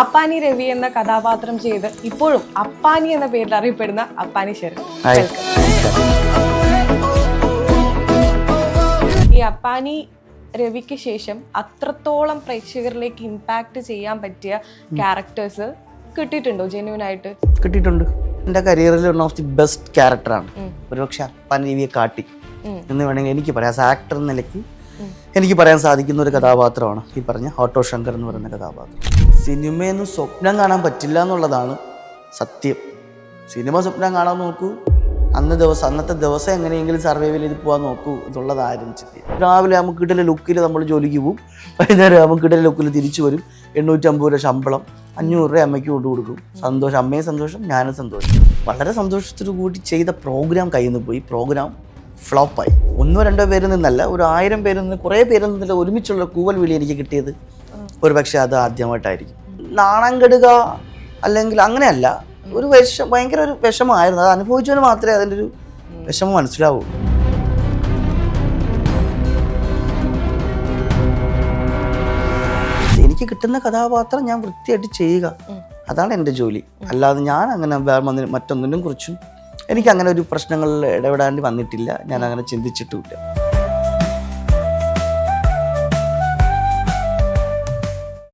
അപ്പാനി രവി എന്ന കഥാപാത്രം ചെയ്ത് ഇപ്പോഴും അപ്പാനി എന്ന പേരിൽ അറിയപ്പെടുന്ന അപ്പാനി ശരൺ. ഈ അപ്പാനി രവിക്ക് ശേഷം അത്രത്തോളം പ്രേക്ഷകരിലേക്ക് ഇമ്പാക്ട് ചെയ്യാൻ പറ്റിയ ക്യാരക്ടേഴ്സ് കിട്ടിയിട്ടുണ്ടോ? ജെന്യൂൻ ആയിട്ട് കിട്ടിയിട്ടുണ്ട്. എൻ്റെ കരിയറിൽ വൺ ഓഫ് ദി ബെസ്റ്റ് ക്യാരക്ടറാണ്. ഒരുപക്ഷെ അപ്പാനി രവിയെ കാട്ടി എന്ന് വേണമെങ്കിൽ എനിക്ക് പറയാം. ആസ് ആക്ടർ എന്ന നിലയ്ക്ക് എനിക്ക് പറയാൻ സാധിക്കുന്ന ഒരു കഥാപാത്രമാണ് ഈ പറഞ്ഞ ഓട്ടോ ശങ്കർ എന്ന് പറയുന്ന കഥാപാത്രം. സിനിമയൊന്നും സ്വപ്നം കാണാൻ പറ്റില്ല എന്നുള്ളതാണ് സത്യം. സിനിമ സ്വപ്നം കാണാൻ നോക്കൂ, അന്നത്തെ ദിവസം എങ്ങനെയെങ്കിലും സർവൈവ് ചെയ്ത് പോകാൻ നോക്കൂ എന്നുള്ളത് ആരും ചിന്തിക്കും. രാവിലെ നമുക്ക് കിട്ടുന്ന ലുക്കിൽ നമ്മൾ ജോലിക്ക് പോകും, വൈകുന്നേരം നമുക്ക് കിട്ടുന്ന ലുക്കിൽ തിരിച്ചു വരും. 850 രൂപ ശമ്പളം, 500 രൂപ അമ്മയ്ക്ക് കൊണ്ടു കൊടുക്കും. സന്തോഷം, അമ്മയും സന്തോഷം, ഞാനും സന്തോഷം. വളരെ സന്തോഷത്തോടു കൂടി ചെയ്ത പ്രോഗ്രാം കയ്യിൽ നിന്ന് പോയി. പ്രോഗ്രാം ഫ്ലോപ്പായി. 1-2 പേരിൽ നിന്നല്ല, ഒരു 1000 പേരിൽ നിന്ന്, കുറേ പേരിൽ നിന്നല്ല ഒരുമിച്ചുള്ള കൂവൽ വിളി എനിക്ക് കിട്ടിയത് ഒരു പക്ഷേ അത് ആദ്യമായിട്ടായിരിക്കും. നാണം കെടുക അല്ലെങ്കിൽ അങ്ങനെയല്ല, ഒരു ഭയങ്കര ഒരു വിഷമമായിരുന്നു. അത് അനുഭവിച്ചവന് മാത്രമേ അതിൻ്റെ ഒരു വിഷമം മനസ്സിലാവൂ. എനിക്ക് കിട്ടുന്ന കഥാപാത്രം ഞാൻ വൃത്തിയായിട്ട് ചെയ്യുക, അതാണ് എൻ്റെ ജോലി. അല്ലാതെ ഞാൻ അങ്ങനെ മറ്റൊന്നിനും കുറിച്ചും എനിക്ക് അങ്ങനെ ഒരു പ്രശ്നങ്ങളിൽ ഇടപെടാണ്ടി വന്നിട്ടില്ല. ഞാൻ അങ്ങനെ ചിന്തിച്ചിട്ടുമില്ല.